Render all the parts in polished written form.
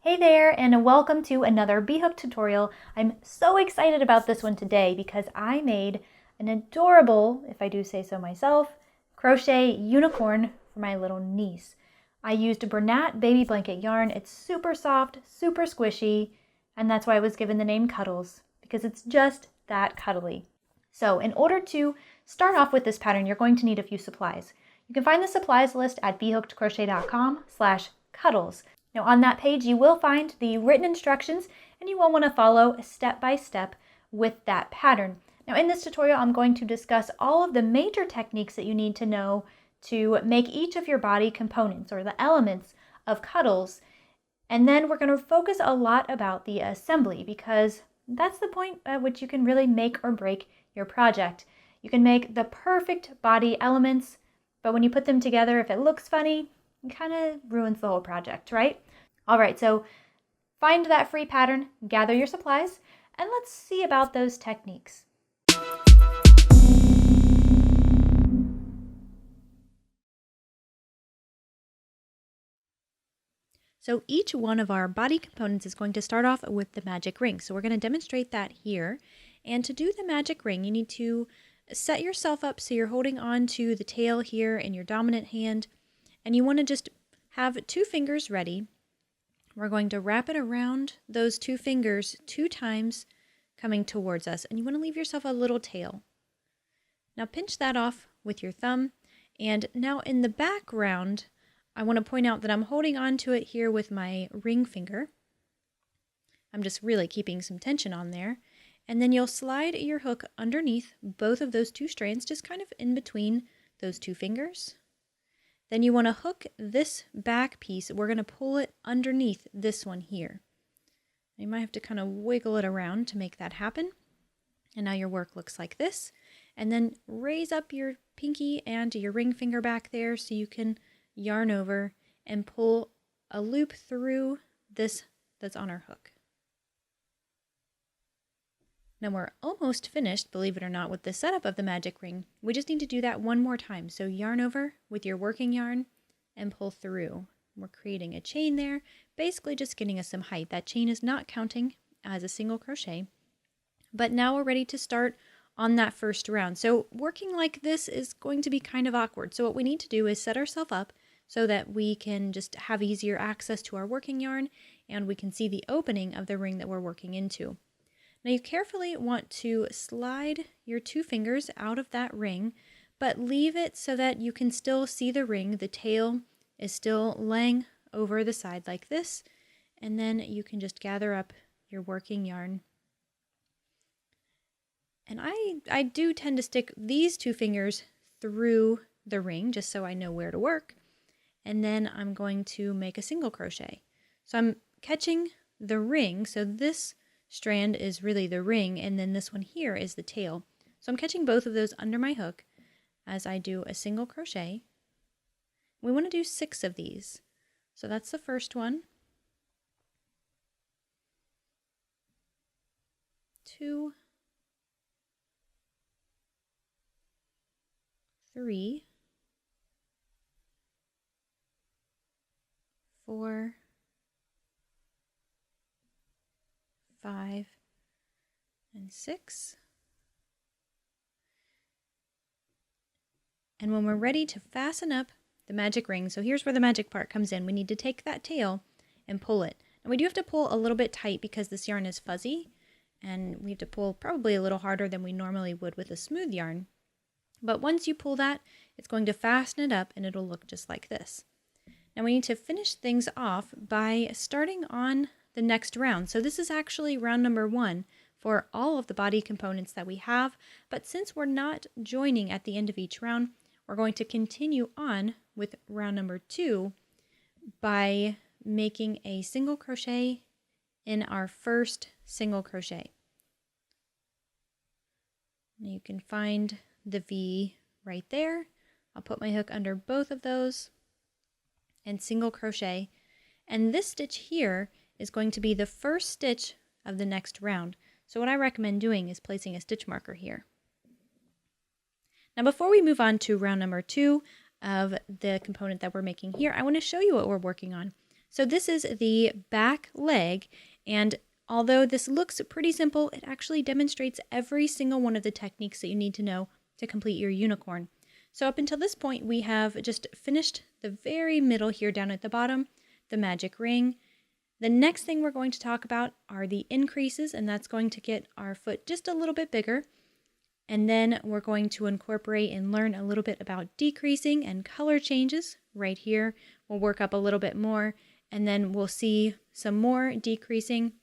Hey there, and welcome to another B.Hooked tutorial. I'm so excited about this one today because I made an adorable, if I do say so myself, crochet unicorn for my little niece. I used Bernat baby blanket yarn. It's super soft, super squishy, and that's why I was given the name Cuddles, because it's just that cuddly. So in order to start off with this pattern, you're going to need a few supplies. You can find the supplies list at bhookedcrochet.com/cuddles. Now on that page, you will find the written instructions, and you will want to follow step by step with that pattern. Now in this tutorial, I'm going to discuss all of the major techniques that you need to know to make each of your body components or the elements of Cuddles. And then we're going to focus a lot about the assembly, because that's the point at which you can really make or break your project. You can make the perfect body elements, but when you put them together, if it looks funny, it kind of ruins the whole project, right? All right, so find that free pattern, gather your supplies, and let's see about those techniques. So each one of our body components is going to start off with the magic ring. So we're going to demonstrate that here. And to do the magic ring, you need to set yourself up so you're holding on to the tail here in your dominant hand. And you want to just have 2 fingers ready. We're going to wrap it around those 2 fingers 2 times coming towards us. And you want to leave yourself a little tail. Now pinch that off with your thumb. And now in the background, I want to point out that I'm holding on to it here with my ring finger. I'm just really keeping some tension on there. And then you'll slide your hook underneath both of those 2 strands, just kind of in between those 2 fingers. Then you want to hook this back piece. We're going to pull it underneath this one here. You might have to kind of wiggle it around to make that happen. And now your work looks like this. And then raise up your pinky and your ring finger back there so you can yarn over and pull a loop through this that's on our hook. Now we're almost finished, believe it or not, with the setup of the magic ring. We just need to do that one more time. So yarn over with your working yarn and pull through. We're creating a chain there, basically just getting us some height. That chain is not counting as a single crochet. But now we're ready to start on that first round. So working like this is going to be kind of awkward. So what we need to do is set ourselves up so that we can just have easier access to our working yarn and we can see the opening of the ring that we're working into. Now you carefully want to slide your 2 fingers out of that ring, but leave it so that you can still see the ring. The tail is still laying over the side like this, and then you can just gather up your working yarn. And I do tend to stick these 2 fingers through the ring just so I know where to work. And then I'm going to make a single crochet. So I'm catching the ring, so this strand is really the ring, and then this one here is the tail. So I'm catching both of those under my hook as I do a single crochet. We want to do 6 of these. So that's the first one. 2, 3, 4, 5, and 6. And when we're ready to fasten up the magic ring, so here's where the magic part comes in. We need to take that tail and pull it. And we do have to pull a little bit tight because this yarn is fuzzy, and we have to pull probably a little harder than we normally would with a smooth yarn. But once you pull that, it's going to fasten it up and it'll look just like this. Now we need to finish things off by starting on the next round. So this is actually round number 1 for all of the body components that we have, but since we're not joining at the end of each round, we're going to continue on with round number 2 by making a single crochet in our first single crochet. Now you can find the V right there. I'll put my hook under both of those and single crochet, and this stitch here is going to be the first stitch of the next round. So what I recommend doing is placing a stitch marker here. Now before we move on to round number 2 of the component that we're making here, I want to show you what we're working on. So this is the back leg, and although this looks pretty simple, it actually demonstrates every single one of the techniques that you need to know to complete your unicorn. So up until this point, we have just finished the very middle here down at the bottom, the magic ring. The next thing we're going to talk about are the increases, and that's going to get our foot just a little bit bigger. And then we're going to incorporate and learn a little bit about decreasing and color changes right here. We'll work up a little bit more, and then we'll see some more decreasing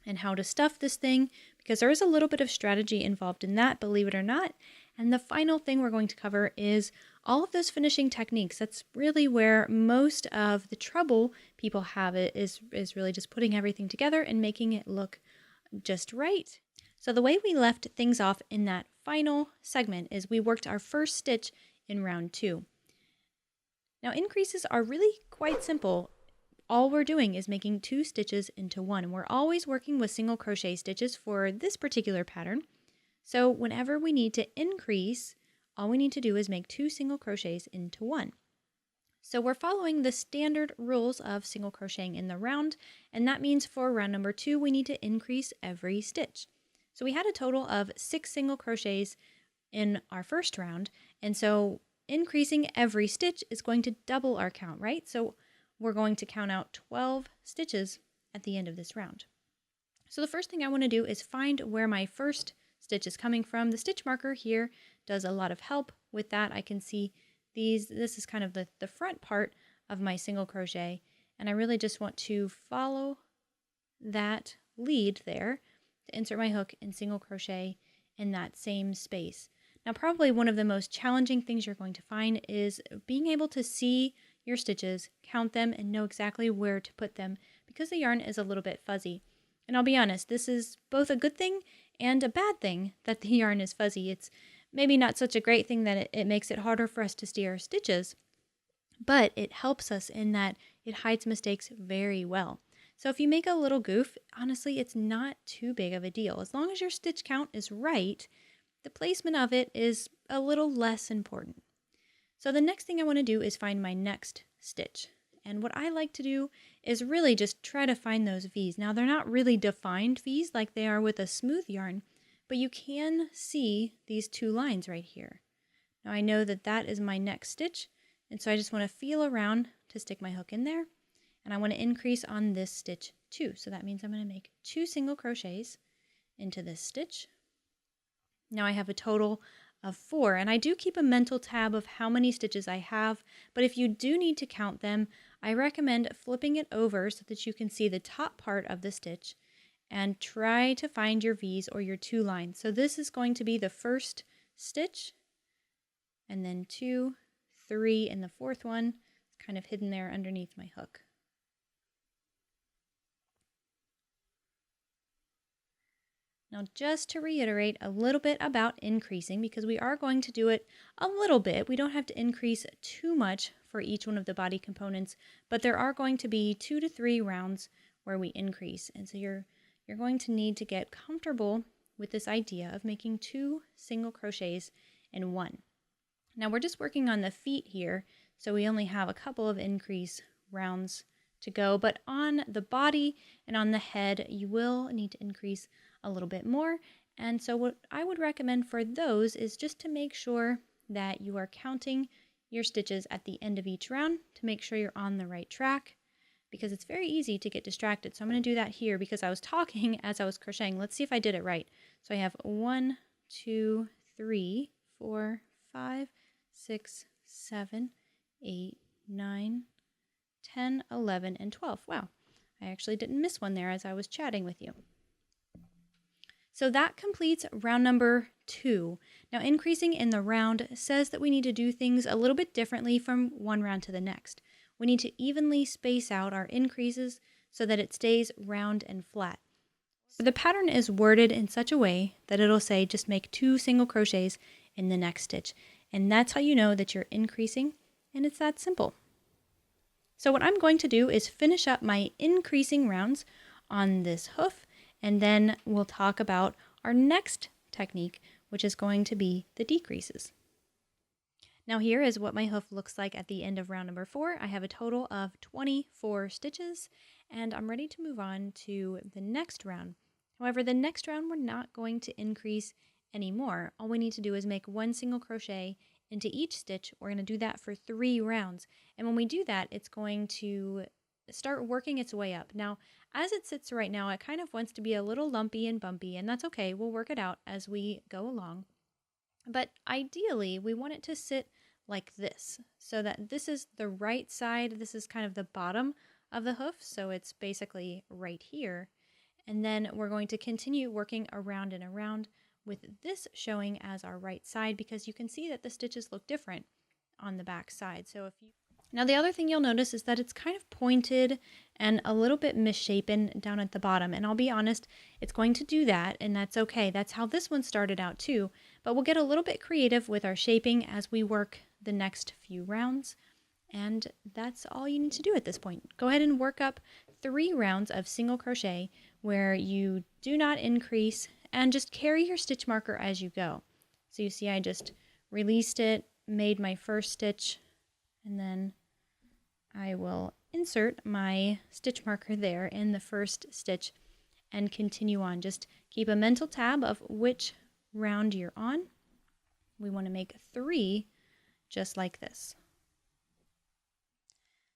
and how to stuff this thing, because there is a little bit of strategy involved in that, believe it or not. And the final thing we're going to cover is all of those finishing techniques. That's really where most of the trouble people have is really just putting everything together and making it look just right. So the way we left things off in that final segment is we worked our first stitch in round 2. Now increases are really quite simple. All we're doing is making 2 stitches into 1. We're always working with single crochet stitches for this particular pattern. So whenever we need to increase, all we need to do is make 2 single crochets into 1. So we're following the standard rules of single crocheting in the round, and that means for round number 2, we need to increase every stitch. So we had a total of 6 single crochets in our first round, and so increasing every stitch is going to double our count, right? So we're going to count out 12 stitches at the end of this round. So the first thing I want to do is find where my first stitch is coming from. The stitch marker here does a lot of help with that. I can see this is kind of the front part of my single crochet, and I really just want to follow that lead there to insert my hook and single crochet in that same space. Now probably one of the most challenging things you're going to find is being able to see your stitches, count them, and know exactly where to put them, because the yarn is a little bit fuzzy. And I'll be honest, this is both a good thing and a bad thing that the yarn is fuzzy. It's maybe not such a great thing that it makes it harder for us to see our stitches, but it helps us in that it hides mistakes very well. So if you make a little goof, honestly, it's not too big of a deal. As long as your stitch count is right, the placement of it is a little less important. So the next thing I want to do is find my next stitch. And what I like to do is really just try to find those V's. Now they're not really defined V's like they are with a smooth yarn, but you can see these 2 lines right here. Now I know that that is my next stitch, and so I just want to feel around to stick my hook in there, and I want to increase on this stitch too. So that means I'm going to make 2 single crochets into this stitch. Now I have a total of 4, and I do keep a mental tab of how many stitches I have, but if you do need to count them, I recommend flipping it over so that you can see the top part of the stitch and try to find your V's or your 2 lines. So this is going to be the first stitch, and then 2, 3, and the 4th one is kind of hidden there underneath my hook. Now just to reiterate a little bit about increasing, because we are going to do it a little bit. We don't have to increase too much for each one of the body components, but there are going to be 2 to 3 rounds where we increase. And so you're going to need to get comfortable with this idea of making 2 single crochets in 1. Now we're just working on the feet here, so we only have a couple of increase rounds to go, but on the body and on the head, you will need to increase a little bit more. And so what I would recommend for those is just to make sure that you are counting your stitches at the end of each round to make sure you're on the right track, because it's very easy to get distracted. So I'm going to do that here because I was talking as I was crocheting. Let's see if I did it right. So I have 1, 2, 3, 4, 5, 6, 7, 8, 9, 10, 11, and 12. Wow, I actually didn't miss one there as I was chatting with you. So that completes round number 2. Now increasing in the round says that we need to do things a little bit differently from one round to the next. We need to evenly space out our increases so that it stays round and flat. So the pattern is worded in such a way that it'll say just make 2 single crochets in the next stitch. And that's how you know that you're increasing, and it's that simple. So what I'm going to do is finish up my increasing rounds on this hoof, and then we'll talk about our next technique, which is going to be the decreases. Now here is what my hoof looks like at the end of round number 4. I have a total of 24 stitches, and I'm ready to move on to the next round. However, the next round we're not going to increase anymore. All we need to do is make 1 single crochet into each stitch. We're going to do that for 3 rounds. And when we do that, it's going to start working its way up. Now, as it sits right now, it kind of wants to be a little lumpy and bumpy, and that's okay. We'll work it out as we go along. But ideally, we want it to sit like this, so that this is the right side. This is kind of the bottom of the hoof, so it's basically right here. And then we're going to continue working around and around with this showing as our right side, because you can see that the stitches look different on the back side. Now the other thing you'll notice is that it's kind of pointed and a little bit misshapen down at the bottom. And I'll be honest, it's going to do that, and that's okay. That's how this one started out too. But we'll get a little bit creative with our shaping as we work the next few rounds. And that's all you need to do at this point. Go ahead and work up 3 rounds of single crochet where you do not increase, and just carry your stitch marker as you go. So you see I just released it, made my first stitch, and then I will insert my stitch marker there in the first stitch and continue on. Just keep a mental tab of which round you're on. We want to make 3 just like this.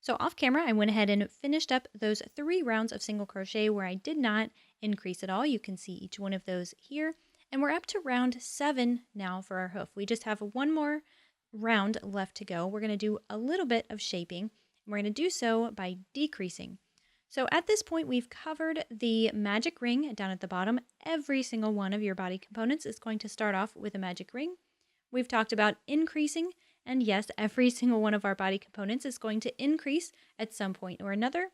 So off camera, I went ahead and finished up those 3 rounds of single crochet where I did not increase at all. You can see each one of those here. And we're up to round 7 now for our hoof. We just have 1 more round left to go. We're going to do a little bit of shaping. We're going to do so by decreasing. So at this point, we've covered the magic ring down at the bottom. Every single one of your body components is going to start off with a magic ring. We've talked about increasing, and yes, every single one of our body components is going to increase at some point or another.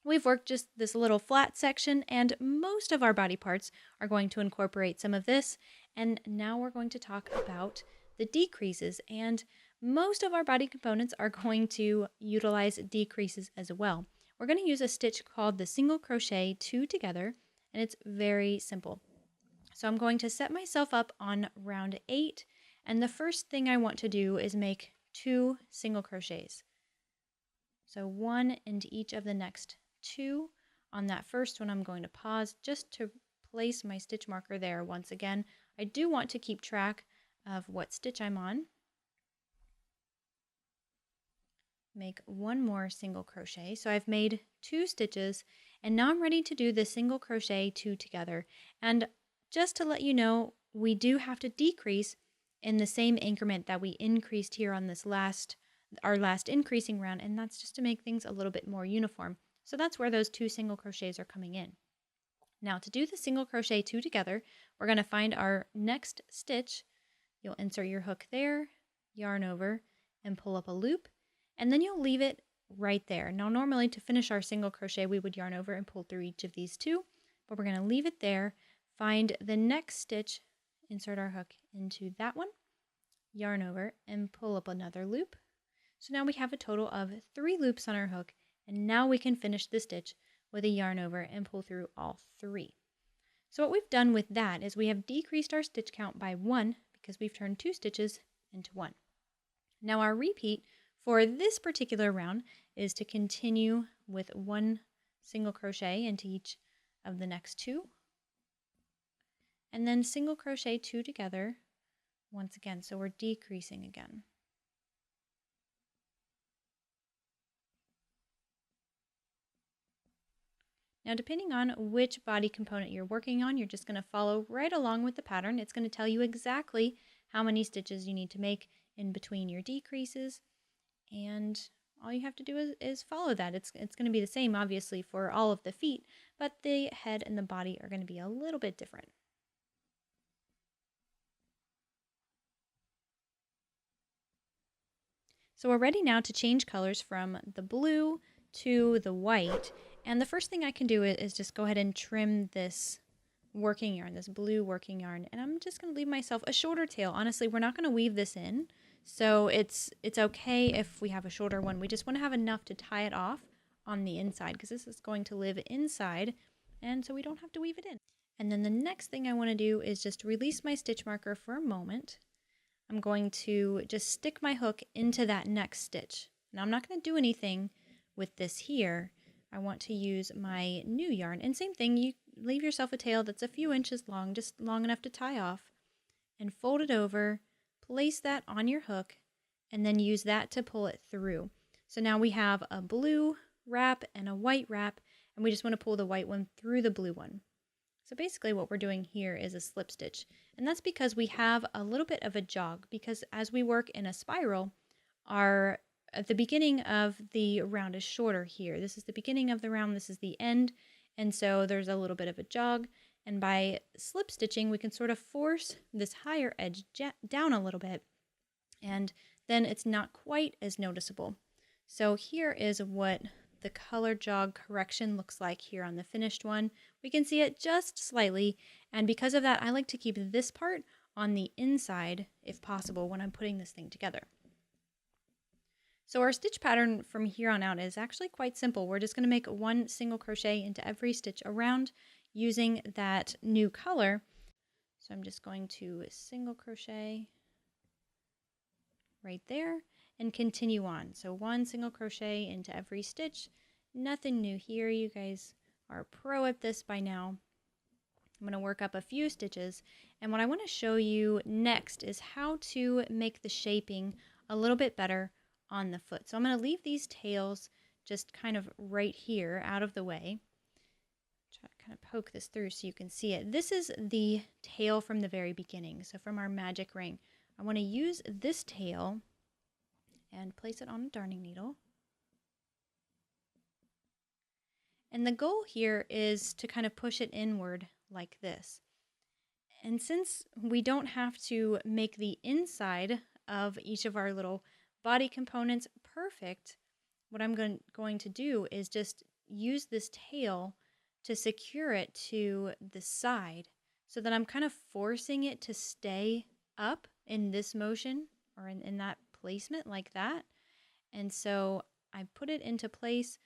We've worked just this little flat section, and most of our body parts are going to incorporate some of this. And now we're going to talk about the decreases, and most of our body components are going to utilize decreases as well. We're going to use a stitch called the single crochet 2 together, and it's very simple. So I'm going to set myself up on round 8, and the first thing I want to do is make 2 single crochets. So 1 into each of the next 2. On that first one, I'm going to pause just to place my stitch marker there. Once again, I do want to keep track of what stitch I'm on. Make 1 more single crochet. So I've made 2 stitches, and now I'm ready to do the single crochet 2 together. And just to let you know, we do have to decrease in the same increment that we increased here on this our last increasing round, and that's just to make things a little bit more uniform. So that's where those 2 single crochets are coming in. Now to do the single crochet 2 together, we're going to find our next stitch. You'll insert your hook there, yarn over, and pull up a loop, and then you'll leave it right there. Now normally to finish our single crochet, we would yarn over and pull through each of these 2, but we're going to leave it there, find the next stitch, insert our hook into that one, yarn over, and pull up another loop. So now we have a total of 3 loops on our hook, and now we can finish the stitch with a yarn over and pull through all 3. So what we've done with that is we have decreased our stitch count by 1 because we've turned 2 stitches into 1. Now our repeat for this particular round is to continue with 1 single crochet into each of the next 2, and then single crochet 2 together once again. So we're decreasing again. Now depending on which body component you're working on, you're just going to follow right along with the pattern. It's going to tell you exactly how many stitches you need to make in between your decreases, and all you have to do is follow that. It's going to be the same obviously for all of the feet, but the head and the body are going to be a little bit different. So we're ready now to change colors from the blue to the white. And the first thing I can do is just go ahead and trim this working yarn, this blue working yarn. And I'm just going to leave myself a shorter tail. Honestly, we're not going to weave this in, so it's okay if we have a shorter one. We just want to have enough to tie it off on the inside, because this is going to live inside, and so we don't have to weave it in. And then the next thing I want to do is just release my stitch marker for a moment. I'm going to just stick my hook into that next stitch. Now I'm not going to do anything with this here. I want to use my new yarn, and same thing, you leave yourself a tail that's a few inches long, just long enough to tie off, and fold it over, place that on your hook, and then use that to pull it through. So now we have a blue wrap and a white wrap, and we just want to pull the white one through the blue one. So basically what we're doing here is a slip stitch, and that's because we have a little bit of a jog, because as we work in a spiral, at the beginning of the round is shorter here. This is the beginning of the round, this is the end, and so there's a little bit of a jog, and by slip stitching we can sort of force this higher edge down a little bit, and then it's not quite as noticeable. So here is what the color jog correction looks like here on the finished one. We can see it just slightly, and because of that I like to keep this part on the inside if possible when I'm putting this thing together. So our stitch pattern from here on out is actually quite simple. We're just going to make one single crochet into every stitch around using that new color. So I'm just going to single crochet right there and continue on. So one single crochet into every stitch. Nothing new here. You guys are pro at this by now. I'm going to work up a few stitches, and what I want to show you next is how to make the shaping a little bit better on the foot. So I'm going to leave these tails just kind of right here out of the way. Try to kind of poke this through so you can see it. This is the tail from the very beginning, so from our magic ring. I want to use this tail and place it on a darning needle. And the goal here is to kind of push it inward like this. And since we don't have to make the inside of each of our little body components perfect, what I'm going to do is just use this tail to secure it to the side so that I'm kind of forcing it to stay up in this motion or in that placement like that. And so I put it into place,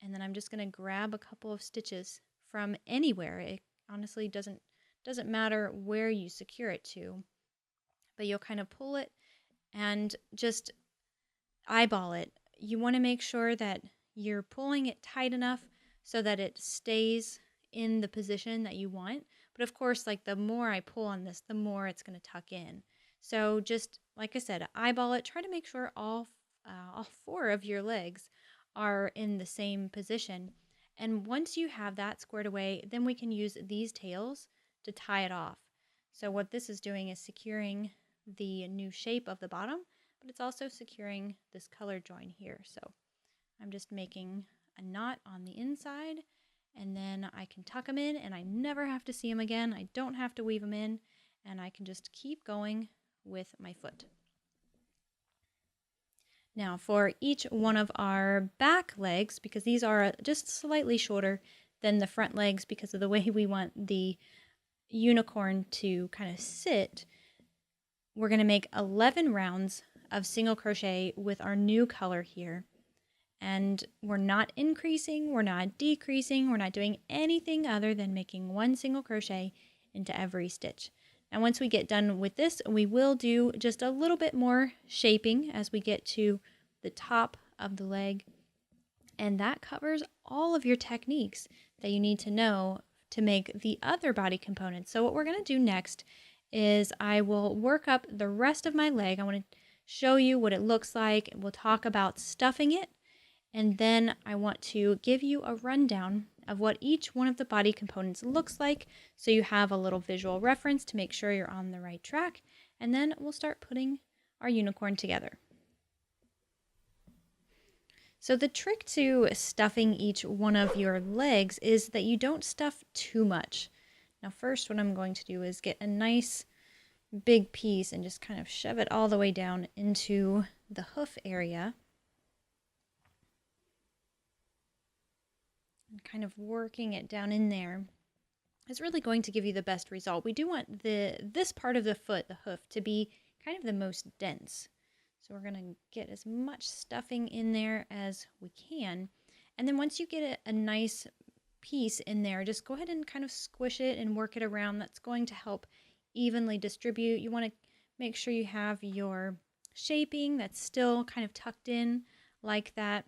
and then I'm just going to grab a couple of stitches from anywhere. It honestly doesn't matter where you secure it to, but you'll kind of pull it and just eyeball it. You want to make sure that you're pulling it tight enough so that it stays in the position that you want. But of course, like the more I pull on this, the more it's going to tuck in. So just like I said, eyeball it. Try to make sure all four of your legs are in the same position. And once you have that squared away, then we can use these tails to tie it off. So what this is doing is securing the new shape of the bottom, but it's also securing this color join here. So I'm just making a knot on the inside, and then I can tuck them in, and I never have to see them again. I don't have to weave them in, and I can just keep going with my foot. Now for each one of our back legs, because these are just slightly shorter than the front legs because of the way we want the unicorn to kind of sit, we're going to make 11 rounds of single crochet with our new color here. And we're not increasing, we're not decreasing, we're not doing anything other than making one single crochet into every stitch. Now once we get done with this, we will do just a little bit more shaping as we get to the top of the leg. And that covers all of your techniques that you need to know to make the other body components. So what we're going to do next is I will work up the rest of my leg. I want to show you what it looks like. We'll talk about stuffing it. And then I want to give you a rundown of what each one of the body components looks like, so you have a little visual reference to make sure you're on the right track. And then we'll start putting our unicorn together. So the trick to stuffing each one of your legs is that you don't stuff too much. Now first what I'm going to do is get a nice big piece and just kind of shove it all the way down into the hoof area. And kind of working it down in there is really going to give you the best result. We do want this part of the foot, the hoof, to be kind of the most dense. So we're going to get as much stuffing in there as we can. And then once you get a nice piece in there, just go ahead and kind of squish it and work it around. That's going to help evenly distribute. You want to Make sure you have your shaping that's still kind of tucked in like that.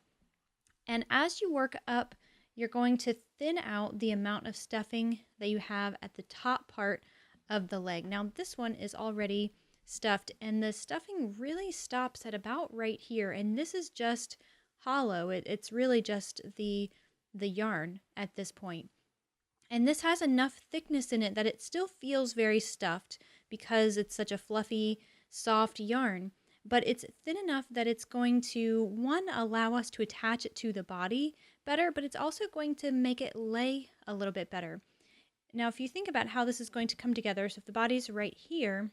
And as you work up, you're going to thin out the amount of stuffing that you have at the top part of the leg. Now this one is already stuffed, and the stuffing really stops at about right here, and this is just hollow. It's really just the yarn at this point. And this has enough thickness in it that it still feels very stuffed because it's such a fluffy, soft yarn. But it's thin enough that it's going to, one, allow us to attach it to the body better, but it's also going to make it lay a little bit better. Now, if you think about how this is going to come together, so if the body's right here,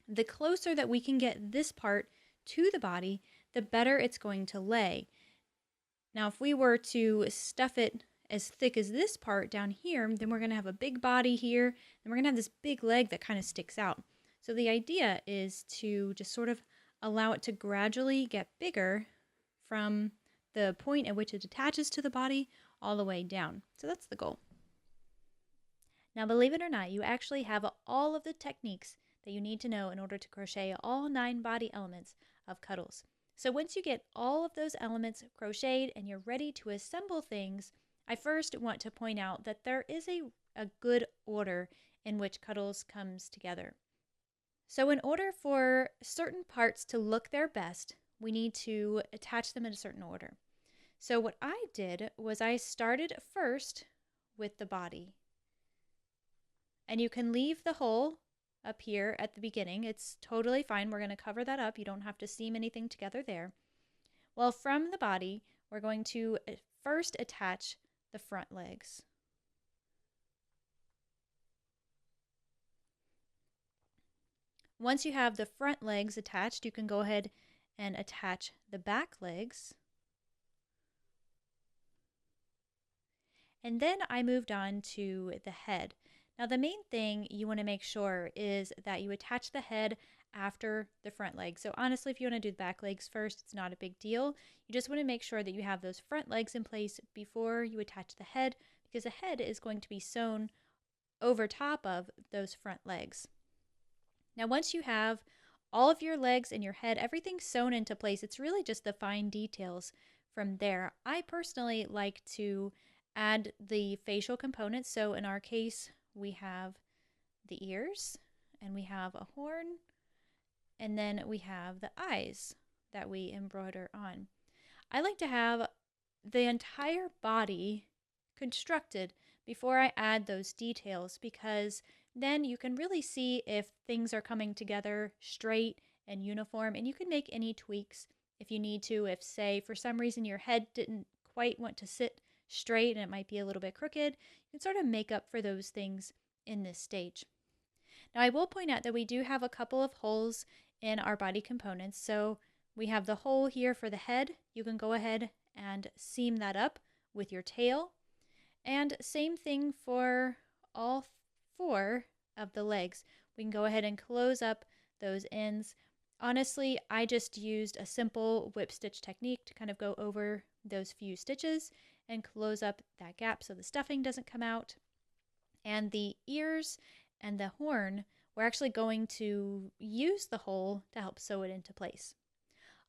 the closer that we can get this part to the body, the better it's going to lay. Now, if we were to stuff it as thick as this part down here, then we're going to have a big body here, and we're going to have this big leg that kind of sticks out. So the idea is to just sort of allow it to gradually get bigger from the point at which it attaches to the body all the way down. So that's the goal. Now, believe it or not, you actually have all of the techniques that you need to know in order to crochet all 9 body elements of Cuddles. So once you get all of those elements crocheted and you're ready to assemble things, I first want to point out that there is a good order in which Cuddles comes together. So in order for certain parts to look their best, we need to attach them in a certain order. So what I did was I started first with the body. And you can leave the hole up here at the beginning. It's totally fine. We're going to cover that up. You don't have to seam anything together there. Well, from the body, we're going to first attach the front legs. Once you have the front legs attached, you can go ahead and attach the back legs. And then I moved on to the head. Now the main thing you want to make sure is that you attach the head after the front legs. So honestly, if you want to do the back legs first, it's not a big deal. You just want to make sure that you have those front legs in place before you attach the head, because the head is going to be sewn over top of those front legs. Now once you have all of your legs and your head, everything sewn into place, it's really just the fine details from there. I personally like to add the facial components. So in our case, we have the ears, and we have a horn, and then we have the eyes that we embroider on. I like to have the entire body constructed before I add those details, because then you can really see if things are coming together straight and uniform, and you can make any tweaks if you need to. If, say, for some reason your head didn't quite want to sit straight and it might be a little bit crooked, you can sort of make up for those things in this stage. Now I will point out that we do have a couple of holes in our body components. So we have the hole here for the head. You can go ahead and seam that up with your tail. And same thing for all 4 of the legs. We can go ahead and close up those ends. Honestly, I just used a simple whip stitch technique to kind of go over those few stitches and close up that gap so the stuffing doesn't come out. And the ears and the horn, we're actually going to use the hole to help sew it into place.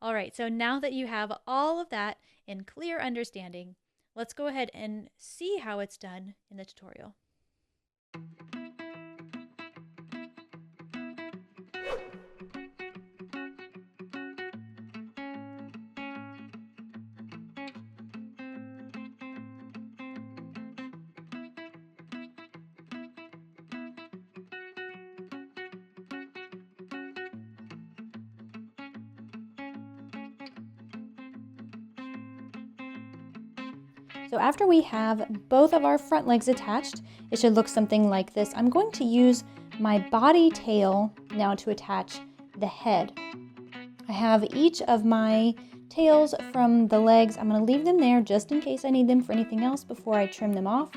All right, so now that you have all of that in clear understanding, let's go ahead and see how it's done in the tutorial. So after we have both of our front legs attached, it should look something like this. I'm going to use my body tail now to attach the head. I have each of my tails from the legs. I'm going to leave them there just in case I need them for anything else before I trim them off.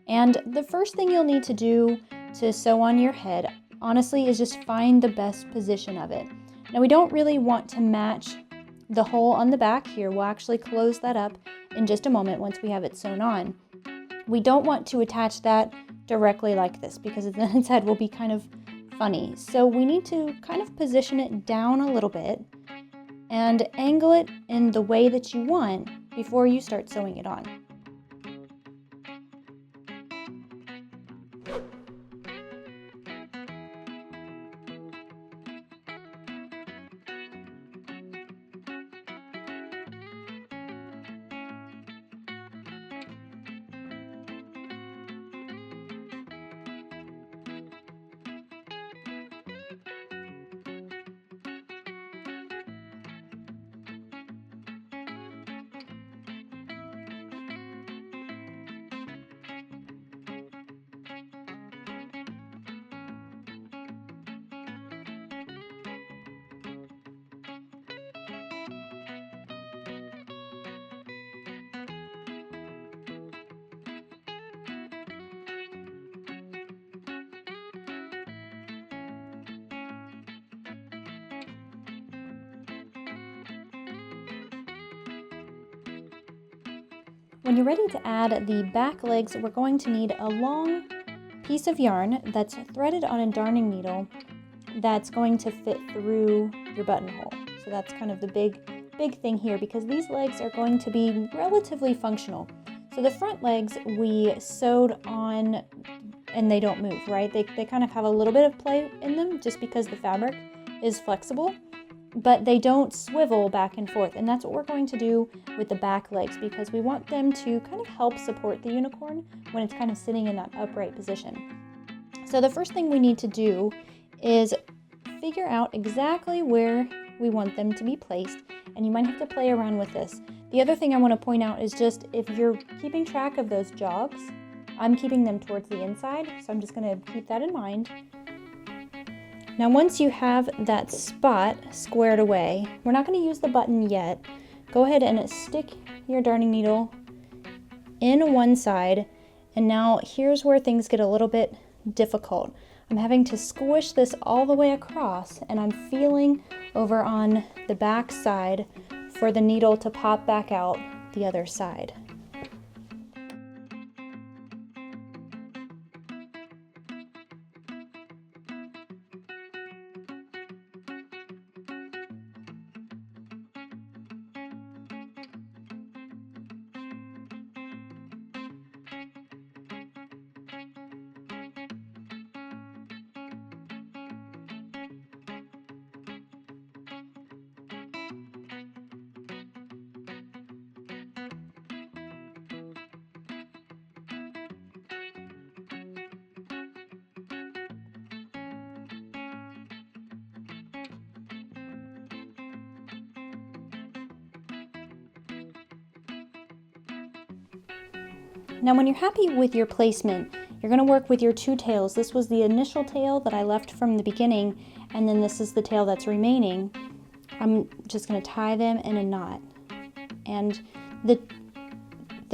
And the first thing you'll need to do to sew on your head, honestly, is just find the best position of it. Now we don't really want to match the hole on the back here. We'll actually close that up in just a moment once we have it sewn on. We don't want to attach that directly like this, because then its head will be kind of funny. So we need to kind of position it down a little bit and angle it in the way that you want before you start sewing it on. When you're ready to add the back legs, we're going to need a long piece of yarn that's threaded on a darning needle that's going to fit through your buttonhole. So that's kind of the big thing here, because these legs are going to be relatively functional. So the front legs we sewed on and they don't move, right? They kind of have a little bit of play in them just because the fabric is flexible, but they don't swivel back and forth. And that's what we're going to do with the back legs, because we want them to kind of help support the unicorn when it's kind of sitting in that upright position. So the first thing we need to do is figure out exactly where we want them to be placed, and you might have to play around with this. The other thing I want to point out is just if you're keeping track of those jogs, I'm keeping them towards the inside, so I'm just going to keep that in mind. Now once you have that spot squared away, we're not going to use the button yet. Go ahead and stick your darning needle in one side, and now here's where things get a little bit difficult. I'm having to squish this all the way across, and I'm feeling over on the back side for the needle to pop back out the other side. Now when you're happy with your placement, you're going to work with your two tails. This was the initial tail that I left from the beginning, and then this is the tail that's remaining. I'm just going to tie them in a knot. And the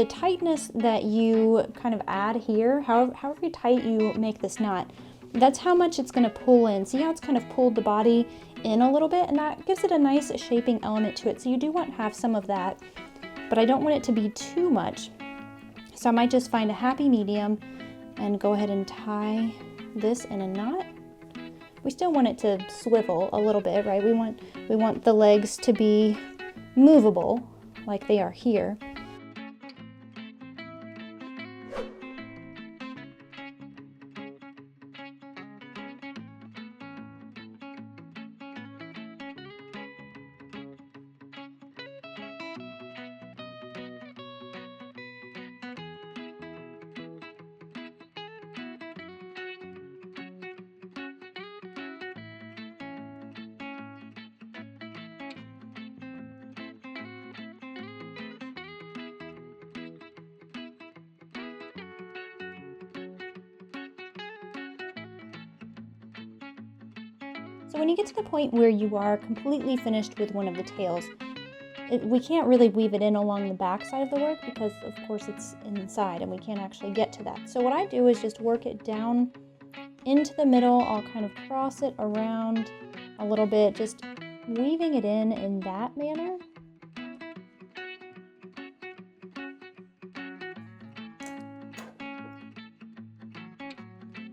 tightness that you kind of add here, however tight you make this knot, that's how much it's going to pull in. See how it's kind of pulled the body in a little bit, and that gives it a nice shaping element to it. So you do want to have some of that, but I don't want it to be too much. So I might just find a happy medium and go ahead and tie this in a knot. We still want it to swivel a little bit, right? We want the legs to be movable like they are here. So when you get to the point where you are completely finished with one of the tails, we can't really weave it in along the back side of the work because of course it's inside and we can't actually get to that. So what I do is just work it down into the middle. I'll kind of cross it around a little bit, just weaving it in that manner.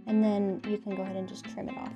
And then you can go ahead and just trim it off.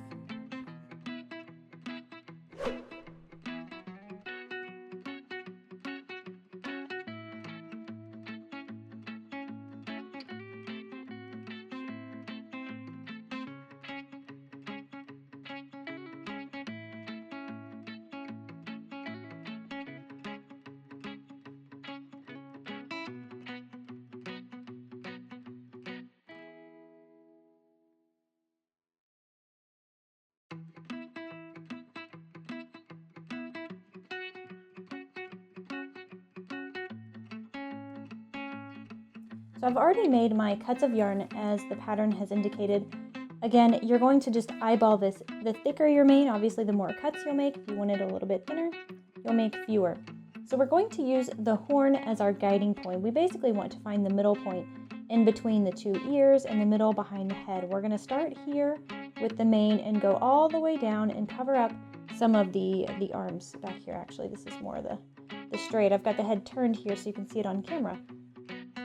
So I've already made my cuts of yarn as the pattern has indicated. Again, you're going to just eyeball this. The thicker your mane, obviously the more cuts you'll make. If you want it a little bit thinner, you'll make fewer. So we're going to use the horn as our guiding point. We basically want to find the middle point in between the two ears and the middle behind the head. We're going to start here with the mane and go all the way down and cover up some of the arms back here. Actually, this is more the straight. I've got the head turned here so you can see it on camera.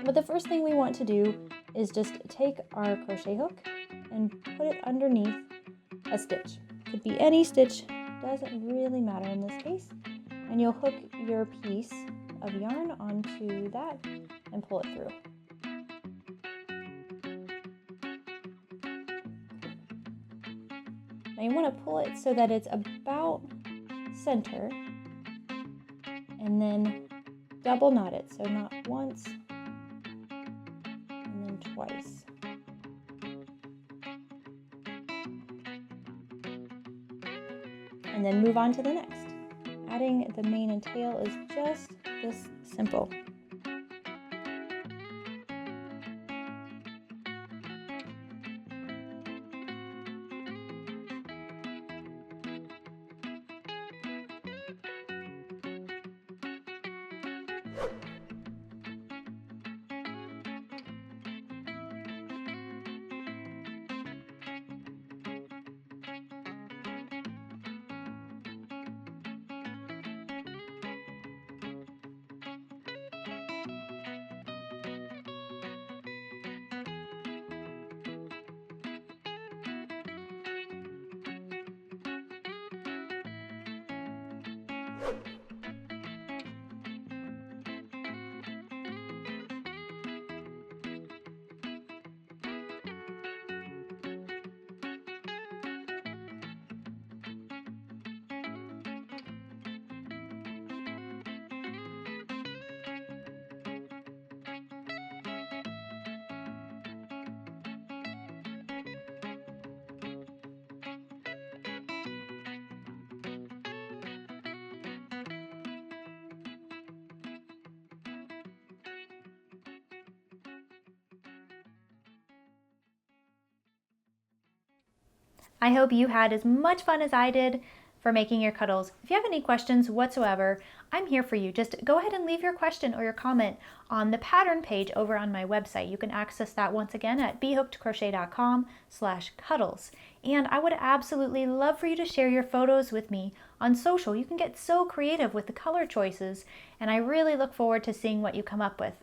But the first thing we want to do is just take our crochet hook and put it underneath a stitch. Could be any stitch, doesn't really matter in this case. And you'll hook your piece of yarn onto that and pull it through. Now you want to pull it so that it's about center, and then double knot it, so knot once and then twice. And then move on to the next. Adding the mane and tail is just this simple. I hope you had as much fun as I did for making your cuddles. If you have any questions whatsoever, I'm here for you. Just go ahead and leave your question or your comment on the pattern page over on my website. You can access that once again at BHookedCrochet.com/cuddles. And I would absolutely love for you to share your photos with me on social. You can get so creative with the color choices, and I really look forward to seeing what you come up with.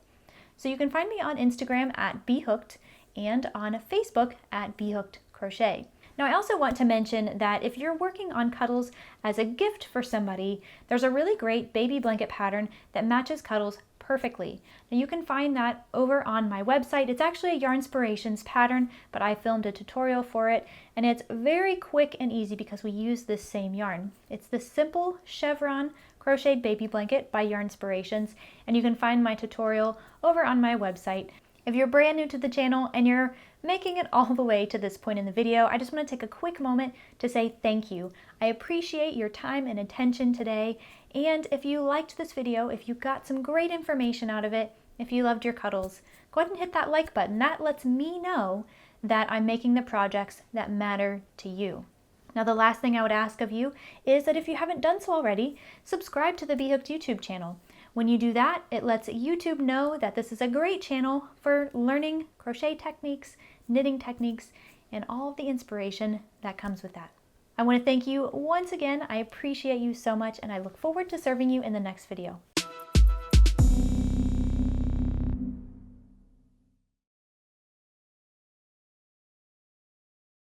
So you can find me on Instagram at B.Hooked and on Facebook at B.Hooked Crochet. Now I also want to mention that if you're working on Cuddles as a gift for somebody, there's a really great baby blanket pattern that matches Cuddles perfectly. Now you can find that over on my website. It's actually a Yarnspirations pattern, but I filmed a tutorial for it, and it's very quick and easy because we use this same yarn. It's the simple chevron crochet baby blanket by Yarnspirations, and you can find my tutorial over on my website. If you're brand new to the channel and you're making it all the way to this point in the video, I just want to take a quick moment to say thank you. I appreciate your time and attention today, and if you liked this video, if you got some great information out of it, if you loved your cuddles, go ahead and hit that like button. That lets me know that I'm making the projects that matter to you. Now the last thing I would ask of you is that if you haven't done so already, subscribe to the B.Hooked YouTube channel. When you do that, it lets YouTube know that this is a great channel for learning crochet techniques, knitting techniques, and all of the inspiration that comes with that. I want to thank you once again. I appreciate you so much, and I look forward to serving you in the next video.